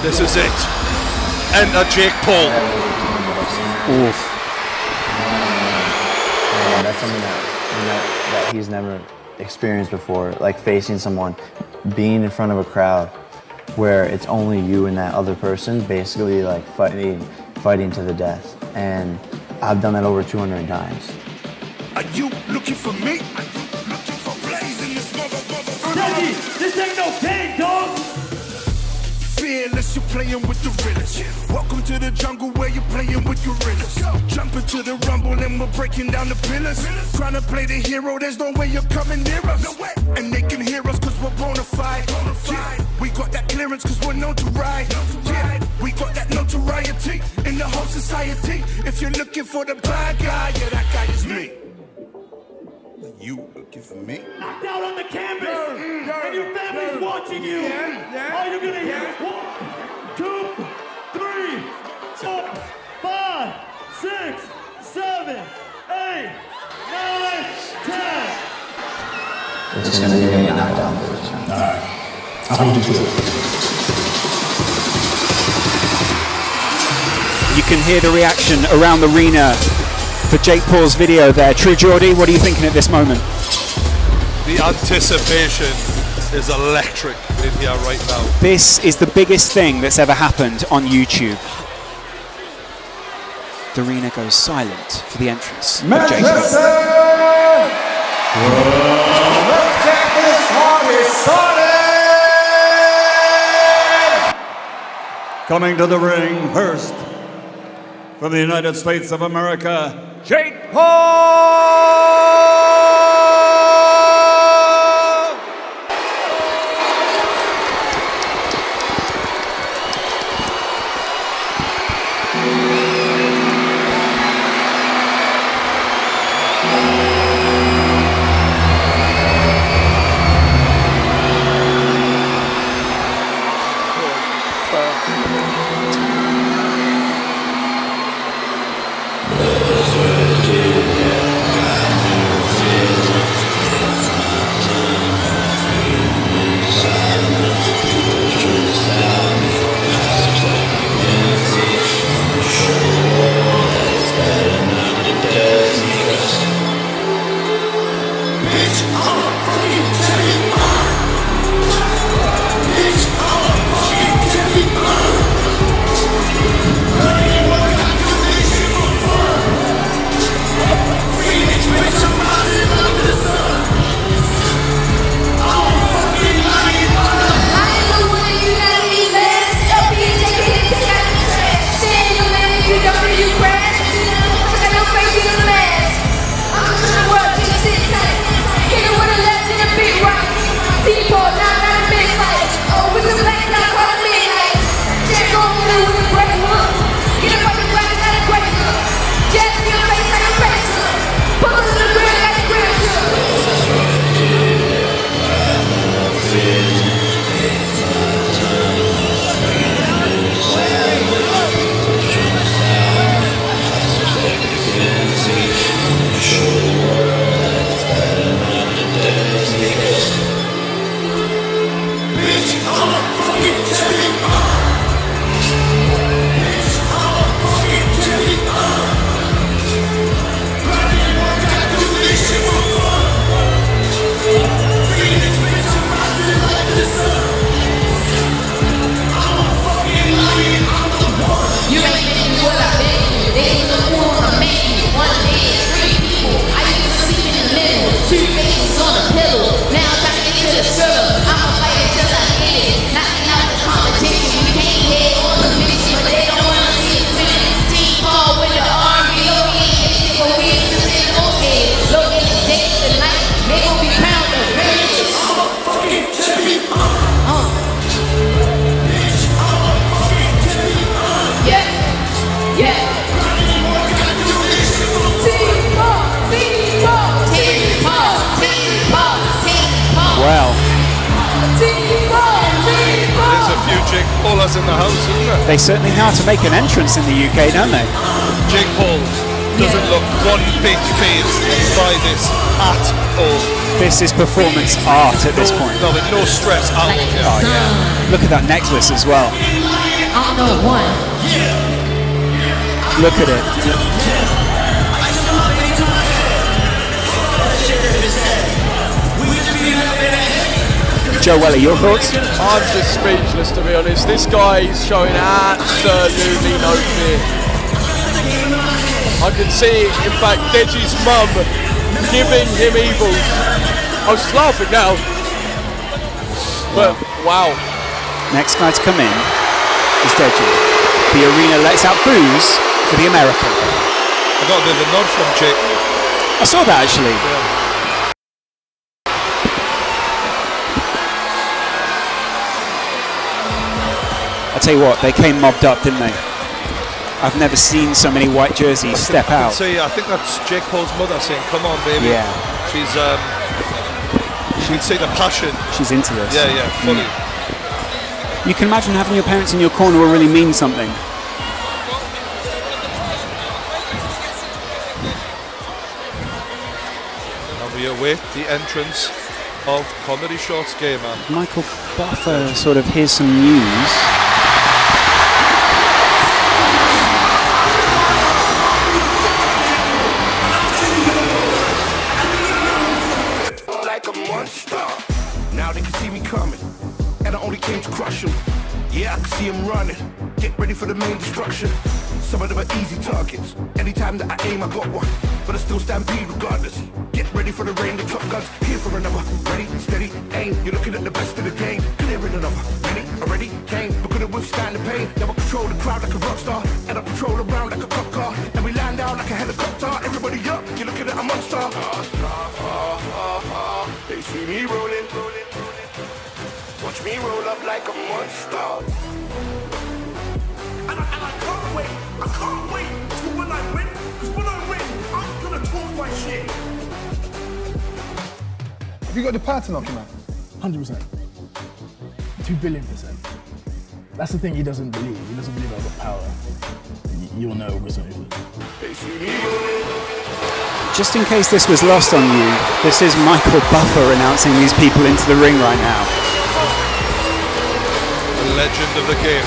This is it. Enter Jake Paul. Oof. Yeah, that's something that he's never experienced before. Like facing someone, being in front of a crowd where it's only you and that other person, basically like fighting to the death. And I've done that over 200 times. Are you looking for me? Are you looking for blazing this motherfucker? Deji, this ain't no game, dog! Fearless, you're playing with the realest. Welcome to the jungle where you're playing with gorillas. Jump into the rumble and we're breaking down the pillars. Trying to play the hero, there's no way you're coming near us. And they can hear us cause we're bona fide. Yeah. We got that clearance cause we're known to ride. Yeah. We got that notoriety in the whole society. If you're looking for the bad guy, yeah, that guy is me. You looking for me? Knocked out on the canvas, and your family's watching you. All you're gonna hear is 1, 2, 3, 4, 5, 6, 7, 8, 9, 10. It's gonna be a knockdown for this round. Alright. I'll do it. You can hear the reaction around the arena for Jake Paul's video there. True Geordie, what are you thinking at this moment? The anticipation is electric in here right now. This is the biggest thing that's ever happened on YouTube. The arena goes silent for the entrance of Jake Paul. Let's get this party started! Coming to the ring first, from the United States of America, Jake Paul! In the house, isn't it? They certainly know how to make an entrance in the UK, don't they? Jake Paul doesn't look one bit phased by this at all. This is performance art at this point. No, no stress at all. Oh yeah. Look at that necklace as well. final one. Look at it. Joe Weller, your thoughts? I'm just speechless, to be honest. This guy is showing absolutely no fear. I can see, in fact, Deji's mum giving him evils. I was just laughing now. But, wow. Next guy to come in is Deji. The arena lets out boos for the American. I got a bit of a nod from Jake. I saw that actually. Yeah. I tell you what, they came mobbed up, didn't they? I've never seen so many white jerseys step out. I think that's Jake Paul's mother saying, "Come on, baby." Yeah. She's you can see the passion. She's into this. Yeah, yeah, fully. You can imagine having your parents in your corner will really mean something. And we await the entrance of Comedy Shorts Gamer. Michael Buffer sort of hears some news. Like a monster. Now they can see me coming, and I only came to crush them. Yeah, I can see them running. Get ready for the main destruction. Some of them are easy targets. Anytime that I aim, I got one. But I still stampede regardless. Get ready for the rain, the top guns here for another. Ready, steady, aim. You're looking at the best of the game. Clearing another. Many already came, but couldn't withstand the pain. Now I control the crowd like a rock star, and I patrol around like a cop car. And we land down like a helicopter. Everybody up, you're looking at a monster. They see me rolling. Watch me roll up like a monster. And I can't wait. I can't wait till when I win. Because when I win, I'm gonna talk my shit. Have you got the power to knock him out? 100%. 2 billion%. That's the thing he doesn't believe. He doesn't believe I've got power. You'll know with something. Just in case this was lost on you, this is Michael Buffer announcing these people into the ring right now. The legend of the game.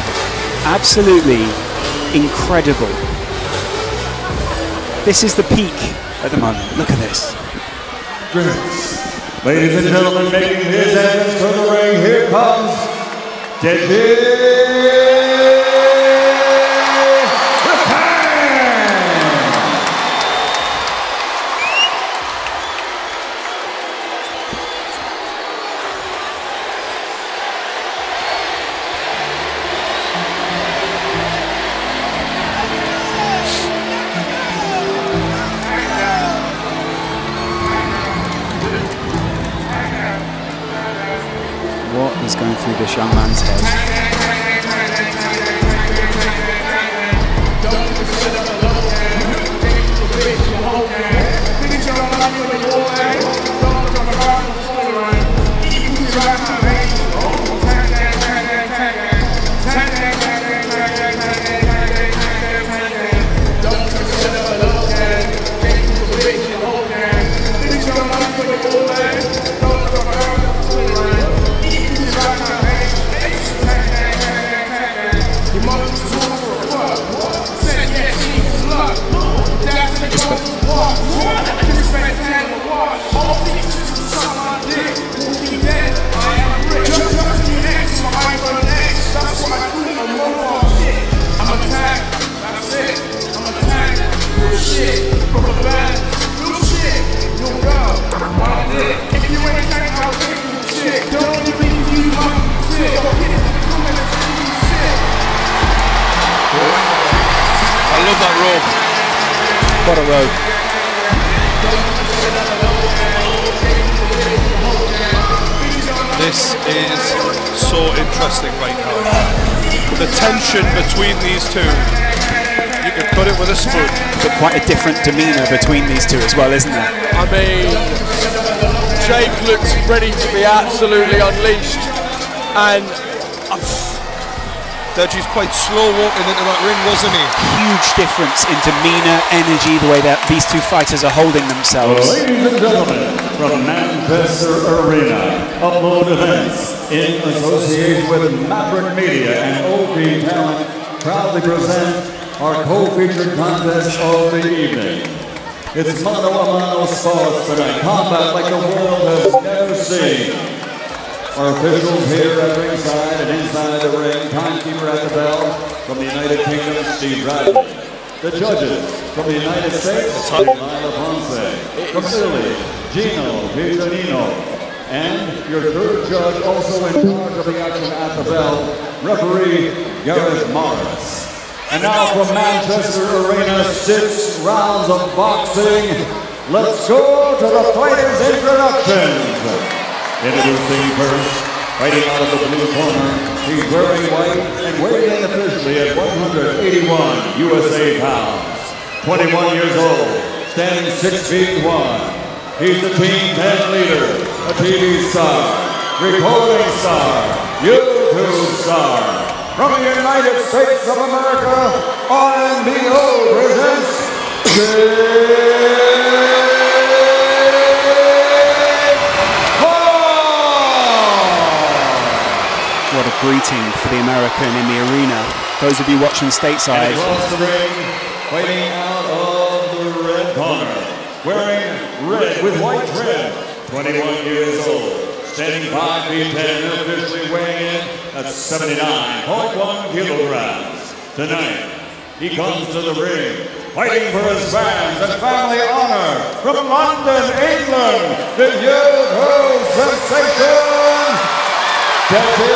Absolutely incredible. This is the peak at the moment. Look at this. Ladies and gentlemen, making his entrance to the ring, here comes Deji. What is going through this young man's head? I love that rope. What a rope. This is so interesting right now. The tension between these two. You could put it with a spoon. But quite a different demeanour between these two as well, isn't there? I mean, Jake looks ready to be absolutely unleashed, and Deji's quite slow walking into that ring, wasn't he? Huge difference in demeanour, energy, the way that these two fighters are holding themselves. Ladies and gentlemen, from Manchester Arena, Upload Events, in association with Maverick Media and OP Talent, proudly present our co-featured contest of the evening. It's mano-a-mano sports tonight, combat like the world has never seen. Our officials here at ringside and inside the ring, timekeeper at the bell from the United Kingdom, Steve Bradley. The judges from the United States, Lila Ponce. From Italy, Gino Pizzanino. And your third judge, also in charge of the action at the bell, referee Gareth Morris. And now from Manchester Arena, 6 rounds of boxing. Let's go to the fighters' introductions. Introducing first, fighting out of the blue corner, he's wearing white and weighing officially at 181 USA pounds. 21 years old, standing 6 feet 1. He's the Team 10 leader, a TV star, recording star, YouTube star. From the United States of America, RNBO presents What a greeting for the American in the arena. Those of you watching stateside. Across the ring, fighting out of the red corner, wearing red with white trim, 21 years old. Standing 5 feet 10, officially weighing in at 79.1 kilograms. Tonight, he comes to the ring, fighting for his fans and family honor. From London, England, the youthful sensation, Deji.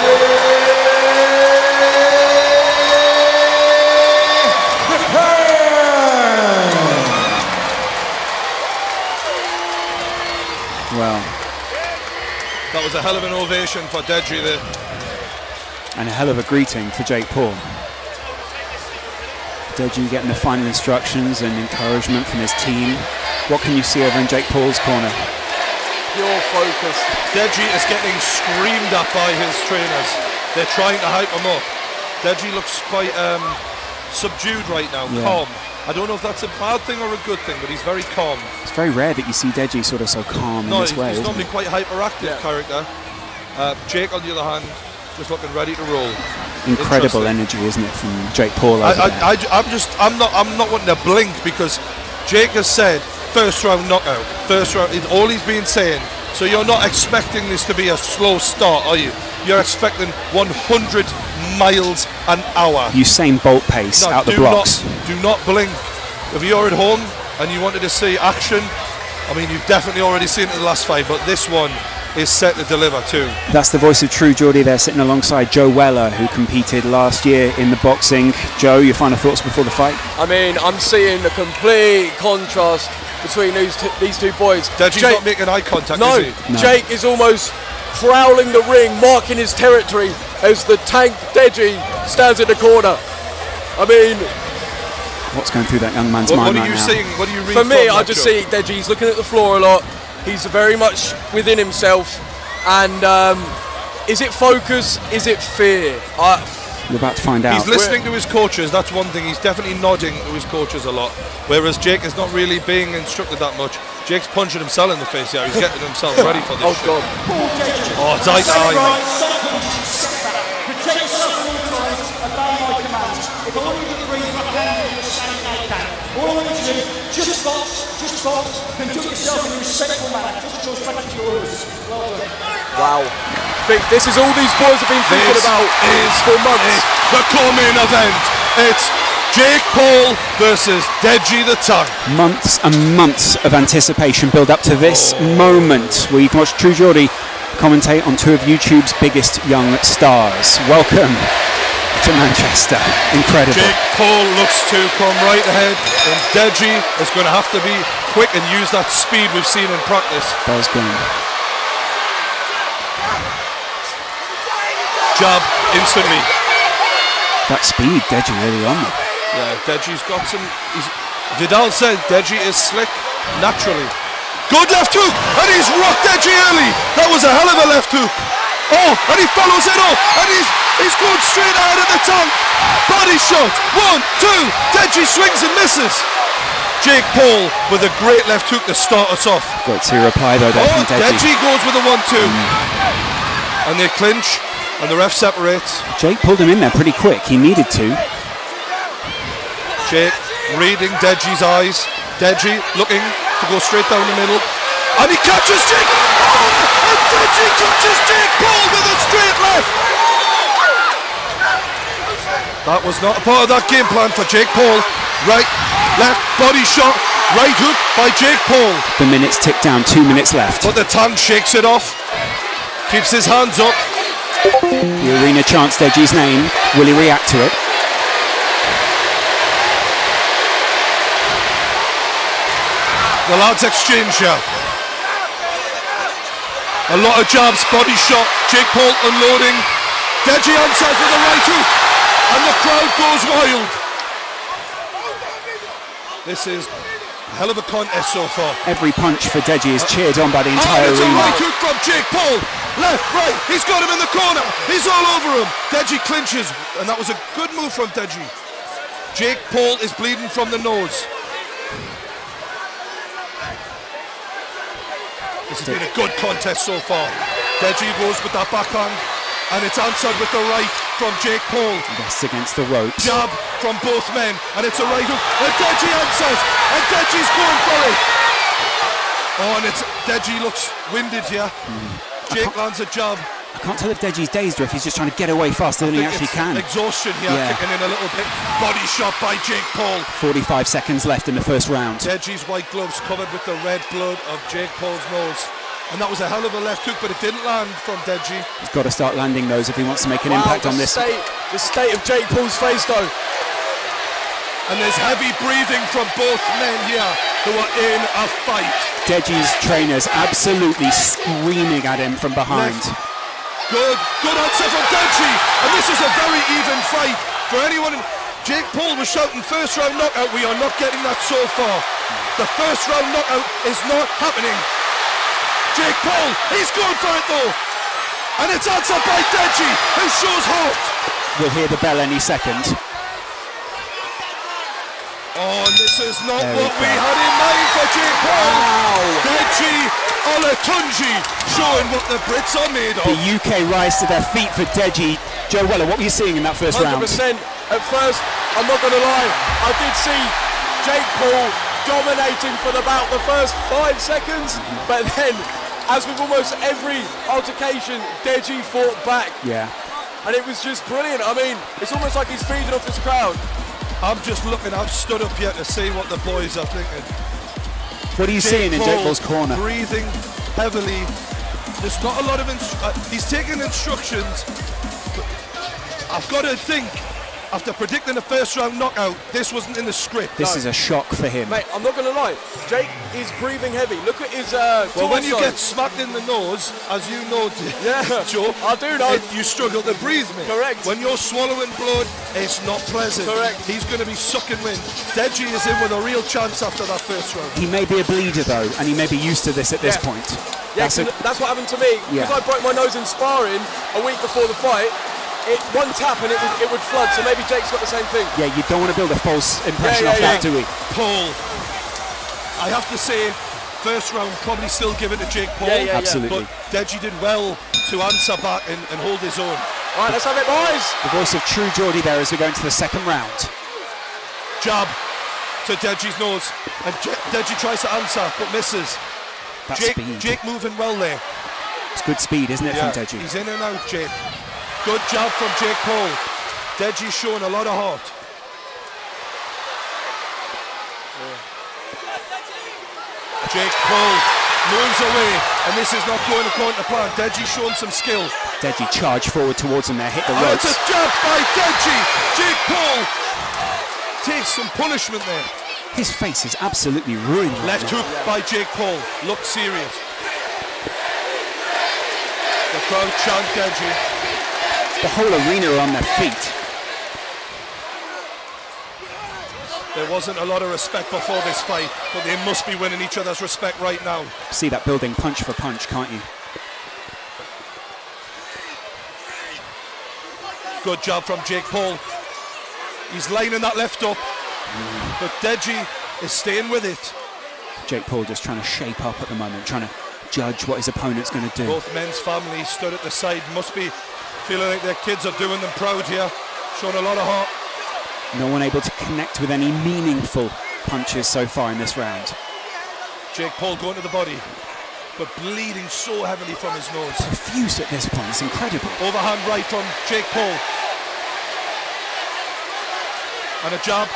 Well, that was a hell of an ovation for Deji there. And a hell of a greeting for Jake Paul. Deji getting the final instructions and encouragement from his team. What can you see over in Jake Paul's corner? Pure focus. Deji is getting screamed at by his trainers. They're trying to hype him up. Deji looks quite subdued right now, calm. I don't know if that's a bad thing or a good thing, but he's very calm. It's very rare that you see Deji sort of so calm in this way. He's normally quite hyperactive character. Jake, on the other hand, just looking ready to roll. Incredible energy, isn't it, from Jake Paul? I'm not wanting to blink because Jake has said first round knockout. First round is all he's been saying. So you're not expecting this to be a slow start, are you? You're expecting 100 miles an hour. Usain Bolt pace out the blocks. Do not blink. If you're at home and you wanted to see action, I mean, you've definitely already seen it in the last fight, but this one is set to deliver too. That's the voice of True Geordie there, sitting alongside Joe Weller, who competed last year in the boxing. Joe, your final thoughts before the fight? I mean, I'm seeing a complete contrast between these two boys. Deji's not making eye contact, is he? No, Jake is almost prowling the ring, marking his territory as the tank Deji stands in the corner. I mean, what's going through that young man's mind right now? What are you reading? For me, I just see Deji's looking at the floor a lot. He's very much within himself. And is it focus? Is it fear? We're about to find out. He's listening to his coaches. That's one thing. He's definitely nodding to his coaches a lot. Whereas Jake is not really being instructed that much. Jake's punching himself in the face here. He's getting himself ready for this. Oh, God. Oh, it's eye to eye, man. Protect yourself at all times, obey my commands. If all you agree with my hand, you're saying they can. All I want you to do, just box, conduct yourself in a respectful manner. Just respect your orders. Well done. Wow. This is all these boys have been thinking about for months. The co-main event. It's Jake Paul versus Deji the Tank. Months and months of anticipation build up to this moment where you can watch True Geordie commentate on two of YouTube's biggest young stars. Welcome to Manchester. Incredible. Jake Paul looks to come right ahead, and Deji is going to have to be quick and use that speed we've seen in practice. Bell's gone. Jab instantly. That speed, Deji really on. Yeah, Deji's got some. Vidal said Deji is slick naturally. Good left hook, and he's rocked Deji early. That was a hell of a left hook. Oh, and he follows it up, and he's going straight out of the tank. Body shot. 1, 2. Deji swings and misses. Jake Paul with a great left hook to start us off. Great to reply though there from Deji. Deji goes with a 1-2. And they clinch, and the ref separates. Jake pulled him in there pretty quick. He needed to. Jake reading Deji's eyes. Deji looking to go straight down the middle. And he catches Jake! Oh! And Deji catches Jake Paul with a straight left! That was not a part of that game plan for Jake Paul. Right, left, body shot, right hook by Jake Paul. The minutes tick down, 2 minutes left. But the tank shakes it off. Keeps his hands up. The arena chants Deji's name. Will he react to it? The lads exchange here. A lot of jabs, body shot. Jake Paul unloading. Deji answers with a right hook. And the crowd goes wild. This is a hell of a contest so far. Every punch for Deji is cheered on by the entire it's arena. A right hook from Jake Paul. Left, right. He's got him in the corner. He's all over him. Deji clinches. And that was a good move from Deji. Jake Paul is bleeding from the nose. This has been a good contest so far. Deji goes with that backhand. And it's answered with the right from Jake Paul. That's against the ropes. Jab from both men, and it's a right hook. And Deji answers, and Deji's going for it. Oh, and Deji looks winded here. Jake lands a jab. I can't tell if Deji's dazed or if he's just trying to get away faster than he actually can. Exhaustion here, kicking in a little bit. Body shot by Jake Paul. 45 seconds left in the first round. Deji's white gloves covered with the red blood of Jake Paul's nose. And that was a hell of a left hook, but it didn't land from Deji. He's got to start landing those if he wants to make an impact on this. The state of Jake Paul's face, though. And there's heavy breathing from both men here who are in a fight. Deji's trainers absolutely screaming at him from behind. Good answer from Deji. And this is a very even fight. For anyone, Jake Paul was shouting first round knockout. We are not getting that so far. The first round knockout is not happening. Jake Paul, he's going for it though. And it's answered by Deji, who shows heart. We'll hear the bell any second. Oh, and this is not what we had in mind for Jake Paul. Wow. Deji Olatunji showing what the Brits are made of. The UK rise to their feet for Deji. Joe Weller, what were you seeing in that first 100%. round? At first, I'm not going to lie, I did see Jake Paul dominating for about the first 5 seconds, but then, as with almost every altercation, Deji fought back. Yeah. And it was just brilliant. I mean, it's almost like he's feeding off his crowd. I'm just looking, I've stood up here to see what the boys are thinking. What are you seeing in Jake Paul's corner? Breathing heavily. There's not a lot of he's taking instructions. But I've got to think, after predicting a first round knockout, this wasn't in the script. This is a shock for him. Mate, I'm not going to lie. Jake is breathing heavy. Look at his well, when you get smacked in the nose, as you know, Joe, I do know. You struggle to breathe, mate. Correct. When you're swallowing blood, it's not pleasant. Correct. He's going to be sucking wind. Deji is in with a real chance after that first round. He may be a bleeder though, and he may be used to this at this point. Yeah, that's what happened to me. Because I broke my nose in sparring a week before the fight. One tap and it would flood, so maybe Jake's got the same thing. Yeah, you don't want to build a false impression off that, do we? Paul, I have to say, first round probably still give it to Jake Paul. Yeah, absolutely. But Deji did well to answer back and hold his own. All right, let's have it, boys. The voice of true Geordie there as we go into the second round. Jab to Deji's nose, and Deji tries to answer but misses. Jake moving well there. It's good speed, isn't it, from Deji? He's in and out, Jake. Good job from Jake Paul. Deji's showing a lot of heart. Jake Paul moves away, and this is not going according to plan. Deji's showing some skill. Deji charged forward towards him there, hit the It's ropes. a jab by Deji. Jake Paul takes some punishment there. His face is absolutely ruined. Left hook by Jake Paul. Looked serious. The crowd chant Deji. The whole arena are on their feet. There wasn't a lot of respect before this fight, but they must be winning each other's respect right now. See that building punch for punch, can't you? Good job from Jake Paul. He's lining that left up, but Deji is staying with it. Jake Paul just trying to shape up at the moment, trying to judge what his opponent's going to do. Both men's families stood at the side, must be feeling like their kids are doing them proud here, showing a lot of heart. No one able to connect with any meaningful punches so far in this round. Jake Paul going to the body, but bleeding so heavily from his nose. Profuse at this point, it's incredible. Overhand right from Jake Paul. And a jab.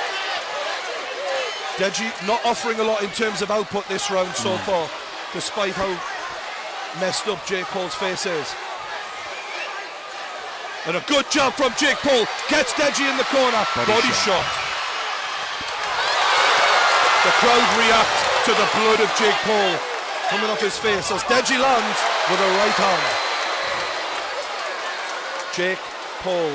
Deji not offering a lot in terms of output this round so far, despite how messed up Jake Paul's face is. And a good jab from Jake Paul. Gets Deji in the corner. Body shot. The crowd react to the blood of Jake Paul coming off his face as Deji lands with a right hand. Jake Paul,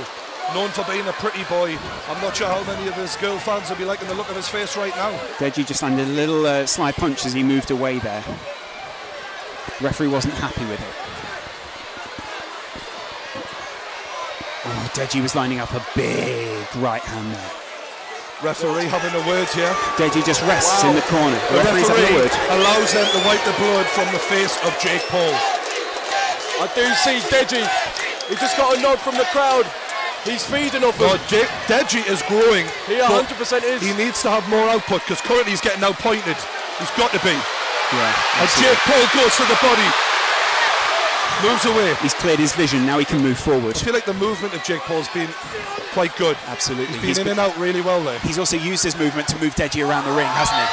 known for being a pretty boy. I'm not sure how many of his girl fans will be liking the look of his face right now. Deji just landed a little sly punch as he moved away there. Referee wasn't happy with it. Oh, Deji was lining up a big right hand there. Referee having a word here. Deji just rests in the corner. The Referee's having a referee word. allows them to wipe the blood from the face of Jake Paul. I do see Deji. He just got a nod from the crowd. He's feeding off him. Deji is growing. He 100% is. He needs to have more output because currently he's getting outpointed. He's got to be. Yeah. And Jake Paul goes to the body. Moves away. He's cleared his vision, now he can move forward. I feel like the movement of Jake Paul's been quite good. Absolutely. He's been in and out really well there. He's also used his movement to move Deji around the ring, hasn't he?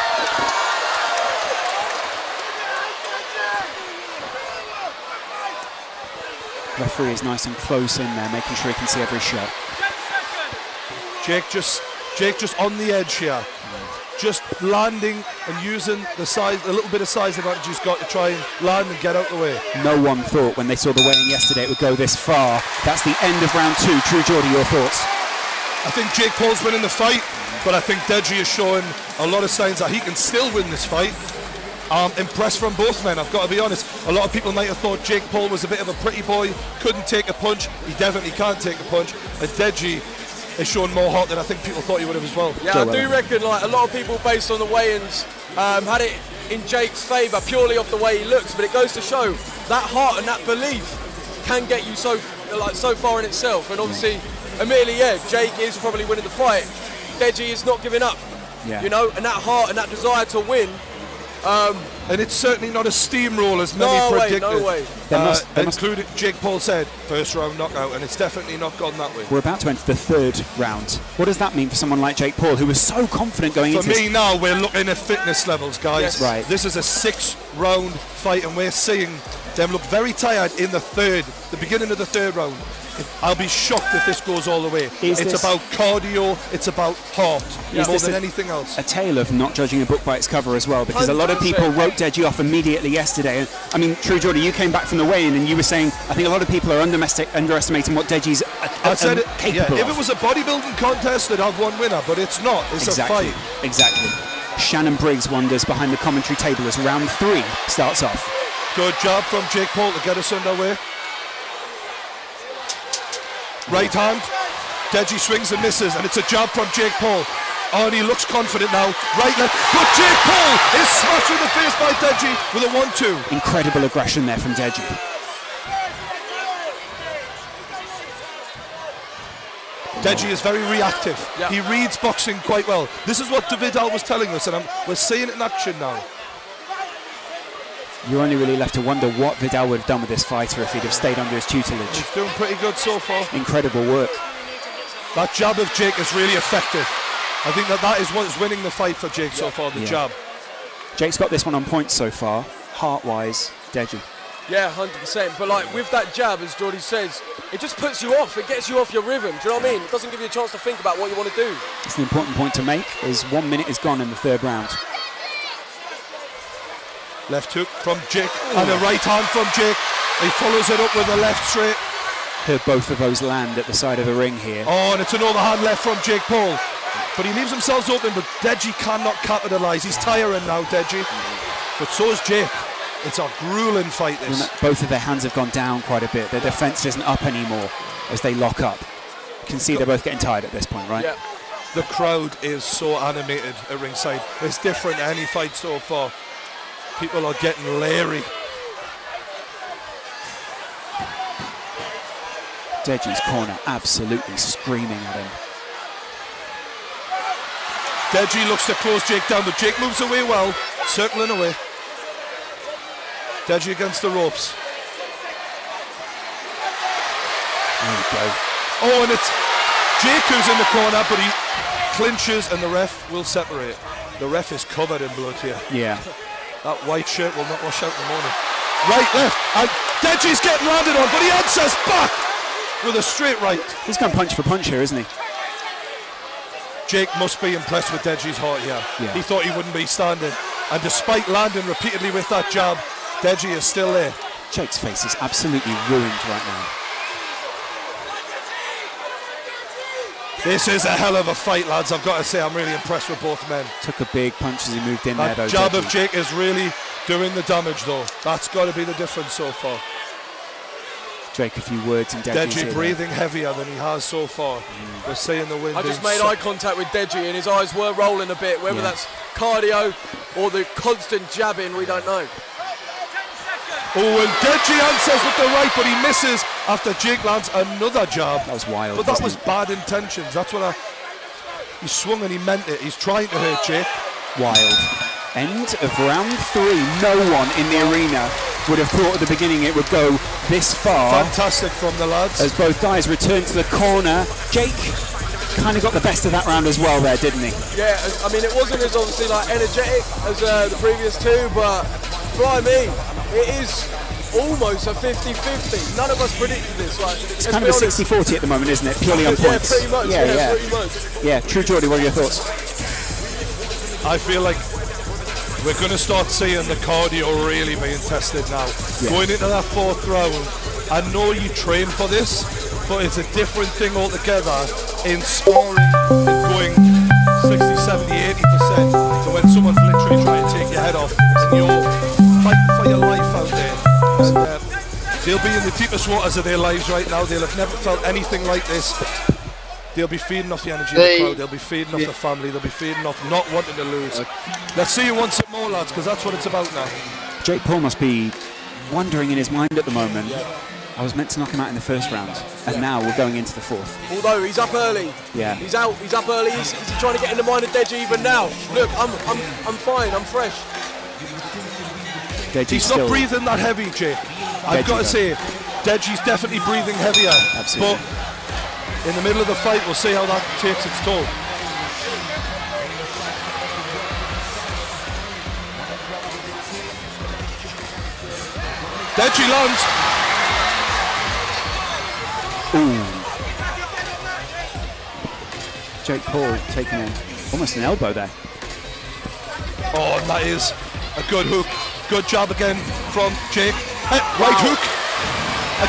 Referee is nice and close in there, making sure he can see every shot. Jake just on the edge here. Just landing and using the size, a little bit of size advantage he's got to try and land and get out the way. No one thought when they saw the weigh-in yesterday it would go this far. That's the end of round 2. True Geordie, your thoughts? I think Jake Paul's winning the fight, but I think Deji is showing a lot of signs that he can still win this fight. Impressed from both men, I've got to be honest. A lot of people might have thought Jake Paul was a bit of a pretty boy, couldn't take a punch. He definitely can't take a punch. And Deji is showing more heart than I think people thought he would have as well. Yeah, I do reckon like a lot of people based on the weigh-ins had it in Jake's favour purely off the way he looks, but it goes to show that heart and that belief can get you so far in itself. And obviously, admittedly, yeah, Jake is probably winning the fight. Deji is not giving up, you know, and that heart and that desire to win. And it's certainly not a steamroll as many predicted. No way. Including Jake Paul said, first round knockout, and it's definitely not gone that way. We're about to enter the 3rd round. What does that mean for someone like Jake Paul, who was so confident going into this? For me now, we're looking at fitness levels, guys. Yes. Right. This is a 6-round fight, and we're seeing them look very tired in the beginning of the 3rd round. I'll be shocked if this goes all the way. It's about cardio, it's about heart, more than anything else. A tale of not judging a book by its cover as well, because 100%. A lot of people wrote Deji off immediately yesterday. I mean, True Geordie, you came back from the weigh-in and you were saying, I think a lot of people are underestimating what Deji's capable of. If it was a bodybuilding contest, they'd have one winner, but it's not. It's a fight. Exactly. Shannon Briggs wanders behind the commentary table as round 3 starts off. Good job from Jake Paul to get us underway. Right hand, Deji swings and misses, and it's a jab from Jake Paul. Oh, and he looks confident now. Right left, but Jake Paul is smashed in the face by Deji with a 1-2. Incredible aggression there from Deji. Deji is very reactive. Yep. He reads boxing quite well. This is what Vidal was telling us, and we're seeing it in action now. You're only really left to wonder what Vidal would have done with this fighter if he'd have stayed under his tutelage. He's doing pretty good so far. Incredible work. That jab of Jake is really effective. I think that is what's winning the fight for Jake so far, the jab. Jake's got this one on point so far, heart-wise, Deji. Yeah, 100%. But like with that jab, as Geordie says, it just puts you off. It gets you off your rhythm. Do you know what I mean? It doesn't give you a chance to think about what you want to do. It's an important point to make, as 1 minute is gone in the 3rd round. Left hook from Jake and a right hand from Jake. He follows it up with a left straight. Heard both of those land at the side of the ring here. Oh, and it's an overhand left from Jake Paul. But he leaves himself open, but Deji cannot capitalise. He's tiring now, Deji. But so is Jake. It's a grueling fight, this. Both of their hands have gone down quite a bit. Their defence isn't up anymore as they lock up. You can see they're both getting tired at this point, right? Yeah. The crowd is so animated at ringside. It's different to any fight so far. People are getting leery. Deji's corner absolutely screaming at him. Deji looks to close Jake down, but Jake moves away well, circling away. Deji against the ropes. There we go. Oh, and it's Jake who's in the corner, but he clinches and the ref will separate. The ref is covered in blood here. Yeah. That white shirt will not wash out in the morning. Right, left, and Deji's getting landed on, but he answers back with a straight right. He's going punch for punch here, isn't he? Jake must be impressed with Deji's heart here. Yeah. He thought he wouldn't be standing, and despite landing repeatedly with that jab, Deji is still there. Jake's face is absolutely ruined right now. This is a hell of a fight, lads. I've got to say, I'm really impressed with both men. Took a big punch as he moved in there, though. That jab Deji. of Jake is really doing the damage, though. That's got to be the difference so far. Drake, a few words in Deji's Deji ear breathing heavier than he has so far. We're seeing the wind. I just made eye contact with Deji and his eyes were rolling a bit. Whether that's cardio or the constant jabbing, we don't know. Oh, and Deji answers with the right, but he misses after Jake lands another jab. That was wild. But that was bad intentions. That's what he swung and he meant it. He's trying to hurt Jake. Wild. End of round 3. No one in the arena would have thought at the beginning it would go this far. Fantastic from the lads. As both guys return to the corner. Jake kind of got the best of that round as well there, didn't he? Yeah, I mean, it wasn't as obviously like energetic as the previous two, but fly me, it is almost a 50-50. None of us predicted this. Like, it's kind of a 60-40 at the moment, isn't it? Purely on points. Yeah, pretty much. Yeah, pretty much. Yeah, True Geordie, what are your thoughts? I feel like we're going to start seeing the cardio really being tested now. Yeah. Going into that 4th round, I know you train for this, but it's a different thing altogether in sparring and going 60, 70, 80% to when someone's literally trying to take your head off and you're fighting for your life out there. And, they'll be in the deepest waters of their lives right now. They'll have never felt anything like this. They'll be feeding off the energy of the crowd, they'll be feeding off the family, they'll be feeding off not wanting to lose. Let's see who wants it more, lads, because that's what it's about now. Jake Paul must be wondering in his mind at the moment. I was meant to knock him out in the 1st round, and now we're going into the 4th. Although he's up early. Yeah. He's up early, he's trying to get in the mind of Deji even now. Look, I'm fine, I'm fresh. He's not breathing that heavy, Jake. I've got to say, Deji's definitely breathing heavier. Absolutely. But in the middle of the fight, we'll see how that takes its toll. Deji lands. Ooh. Jake Paul taking in almost an elbow there. Oh, and that is a good hook. Good job again from Jake. Right hook.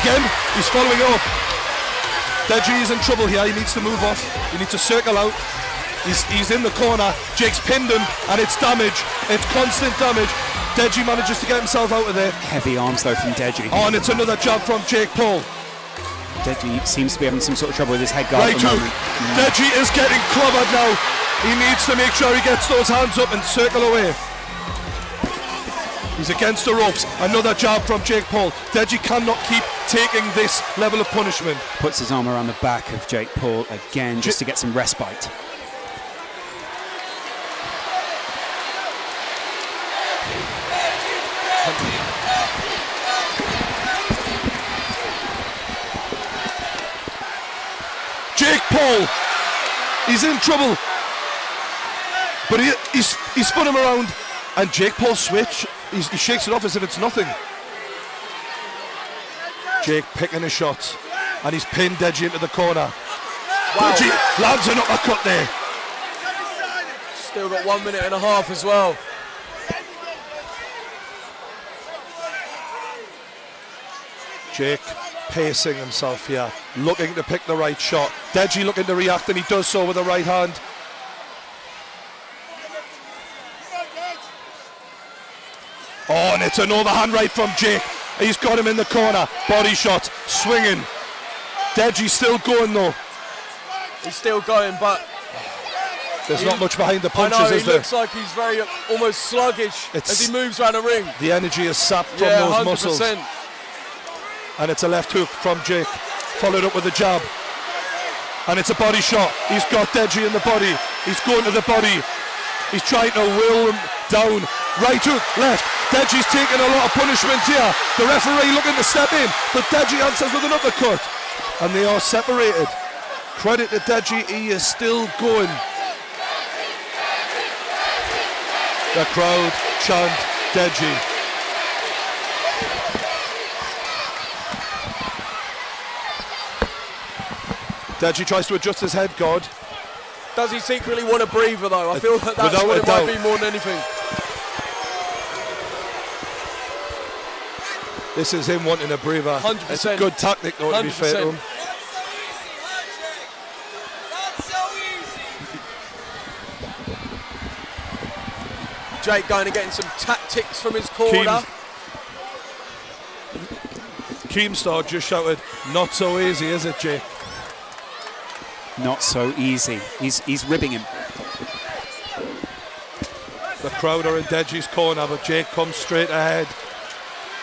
Again, he's following up. Deji is in trouble here. He needs to move off. He needs to circle out. He's in the corner. Jake's pinned him, and it's damage. It's constant damage. Deji manages to get himself out of there. Heavy arms though from Deji. Oh, and it's another jab from Jake Paul. Deji seems to be having some sort of trouble with his head guard. Right hook. Deji is getting clobbered now. He needs to make sure he gets those hands up and circle away. He's against the ropes. Another jab from Jake Paul. Deji cannot keep taking this level of punishment. Puts his arm around the back of Jake Paul again just to get some respite. Jake Paul, he's in trouble, but he spun him around, and Jake Paul switch. He shakes it off as if it's nothing. Jake picking his shots, and he's pinned Deji into the corner. Wow. Deji lands an uppercut there. Still got 1 minute and a half as well. Jake pacing himself here, looking to pick the right shot. Deji looking to react, and he does so with the right hand. Oh, and it's an overhand right from Jake. He's got him in the corner. Body shot, swinging. Deji's still going though. He's still going, but there's not much behind the punches, is there? He looks like he's very almost sluggish as he moves around the ring. The energy is sapped from those 100%. muscles. And it's a left hook from Jake, followed up with a jab. and it's a body shot. He's got Deji in the body. He's going to the body. He's trying to will him down. Right hook, left. Deji's taking a lot of punishment here. The referee looking to step in, but Deji answers with an uppercut. And they are separated. Credit to Deji, he is still going. The crowd chant Deji. Deji tries to adjust his head guard. Does he secretly want a breather though? I feel like that's what it might be more than anything. This is him wanting a breather. 100%. It's a good tactic though, to be fair to him. Jake going and getting some tactics from his corner. Keemstar just shouted, "Not so easy, is it, Jake?" Not so easy. He's ribbing him. The crowd are in Deji's corner, but Jake comes straight ahead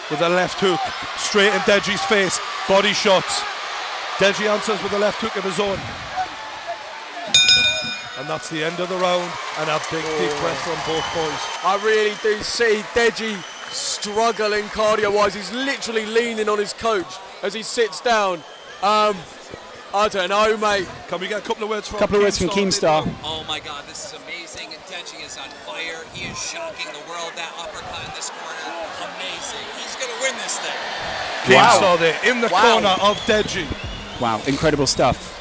with a left hook, straight in Deji's face. Body shots. Deji answers with a left hook of his own. And that's the end of the round, and a big deep breath from both boys. I really do see Deji struggling cardio-wise. He's literally leaning on his coach as he sits down. I don't know, mate. Can we get a couple of words from Keemstar? Oh my God, this is amazing. Deji is on fire. He is shocking the world. That uppercut in this corner, amazing. He's going to win this thing. Keemstar there in the corner of Deji. Wow, incredible stuff.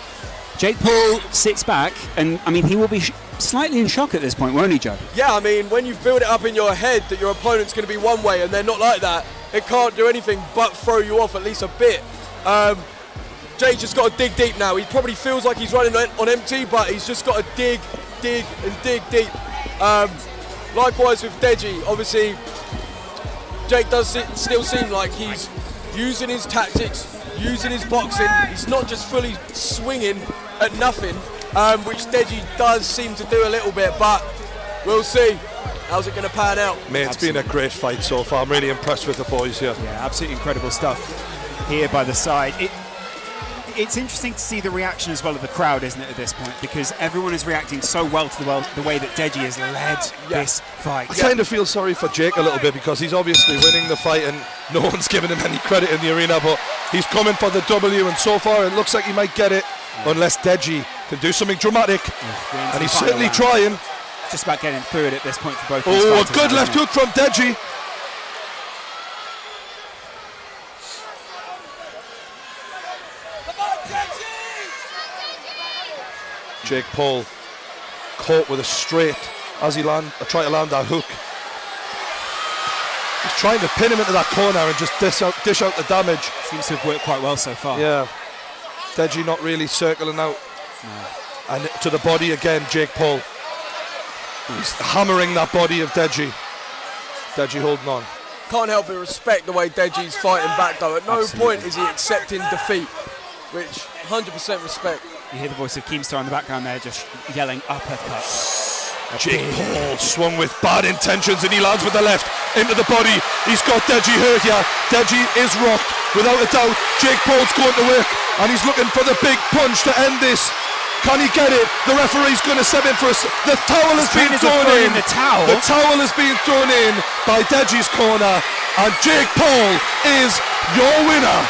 Jake Paul sits back, and I mean, he will be slightly in shock at this point, won't he, Joe? Yeah, I mean, when you've built it up in your head that your opponent's going to be one way and they're not like that, it can't do anything but throw you off at least a bit. Jake just got to dig deep now. He probably feels like he's running on empty, but he's just got to dig deep. Likewise with Deji, obviously, Jake does still seem like he's using his tactics, using his boxing. He's not just fully swinging at nothing, which Deji does seem to do a little bit, but we'll see. How's it going to pan out? Mate, it's been a great fight so far. I'm really impressed with the boys here. Yeah, absolutely incredible stuff here by the side. It's interesting to see the reaction as well of the crowd, isn't it, at this point? Because everyone is reacting so well to the way that Deji has led this fight. I kind of feel sorry for Jake a little bit because he's obviously winning the fight and no one's giving him any credit in the arena, but he's coming for the W, and so far it looks like he might get it unless Deji can do something dramatic. And he's certainly trying. Just about getting through it at this point for both these fighters. Oh, a good left hook from Deji. Jake Paul caught with a straight as he tried to land that hook. He's trying to pin him into that corner and just dish out the damage. Seems to have worked quite well so far. Yeah. Deji not really circling out. No. And to the body again, Jake Paul. He's hammering that body of Deji. Deji holding on. Can't help but respect the way Deji's fighting back though. At no point is he accepting defeat, which 100% respect. You hear the voice of Keemstar in the background there, just yelling uppercut. Jake Paul swung with bad intentions and he lands with the left into the body. He's got Deji hurt here. Deji is rocked, without a doubt. Jake Paul's going to work and he's looking for the big punch to end this. Can he get it? The referee's going to step in for us. The towel has been thrown in. The towel has been thrown in by Deji's corner, and Jake Paul is your winner.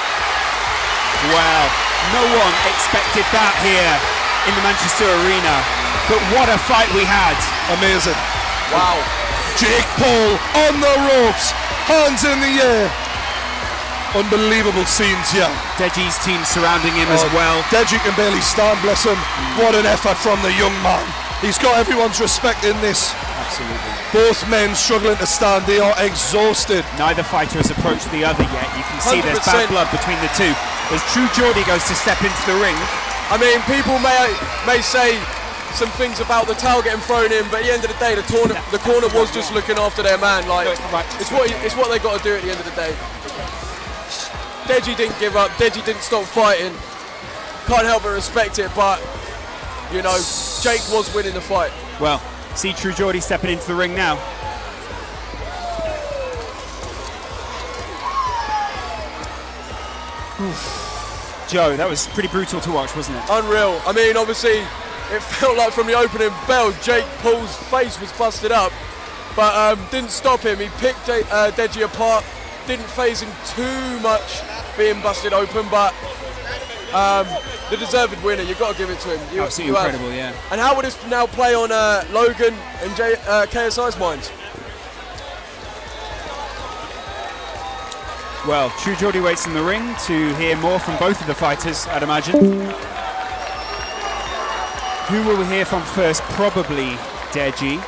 Wow, no one expected that here in the Manchester Arena. But what a fight we had. Amazing. Wow. Jake Paul on the ropes, hands in the air. Unbelievable scenes here. Deji's team surrounding him as well. Deji can barely stand, bless him. What an effort from the young man. He's got everyone's respect in this. Absolutely. Both men struggling to stand. They are exhausted. Neither fighter has approached the other yet. You can see 100%. There's bad blood between the two. As True Geordie goes to step into the ring. I mean, people may say some things about the towel getting thrown in, but at the end of the day, the corner was just looking after their man. Like, it's what they got to do at the end of the day. Deji didn't give up. Deji didn't stop fighting. Can't help but respect it, but you know, Jake was winning the fight. Well, see True Geordie stepping into the ring now. Joe, that was pretty brutal to watch, wasn't it? Unreal. I mean, obviously, it felt like from the opening bell, Jake Paul's face was busted up, but didn't stop him. He picked Deji apart, didn't phase him too much being busted open, but the deserved winner, you've got to give it to him. Absolutely incredible, yeah. And how would this now play on Logan and KSI's minds? Well, True Geordie waits in the ring to hear more from both of the fighters, I'd imagine. Who will we hear from first? Probably Deji.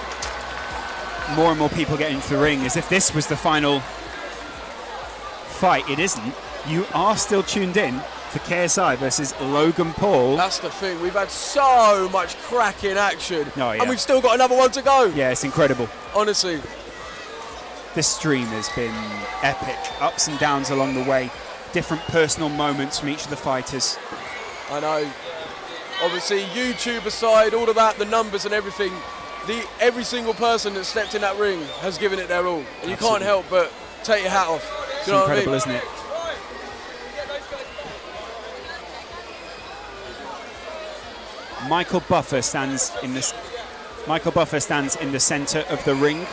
More and more people get into the ring as if this was the final fight. It isn't. You are still tuned in for KSI versus Logan Paul. That's the thing. We've had so much cracking action. Oh, yeah. And we've still got another one to go. Yeah, it's incredible. Honestly. This stream has been epic. Ups and downs along the way. Different personal moments from each of the fighters. I know. Obviously, YouTube aside, all of that, the numbers and everything, every single person that stepped in that ring has given it their all. And you can't help but take your hat off. It's incredible, isn't it? Michael Buffer stands in the centre of the ring.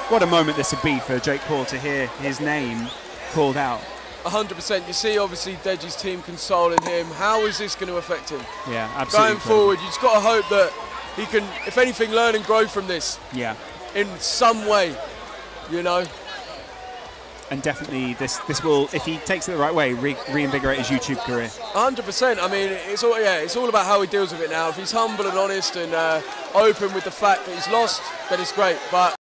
What a moment this would be for Jake Paul to hear his name called out. 100%. You see, obviously, Deji's team consoling him. How is this going to affect him? Yeah, absolutely. Going forward, you just got to hope that he can, if anything, learn and grow from this. Yeah. In some way, you know. And definitely, this will, if he takes it the right way, reinvigorate his YouTube career. 100%. I mean, it's all about how he deals with it now. If he's humble and honest and open with the fact that he's lost, then it's great. But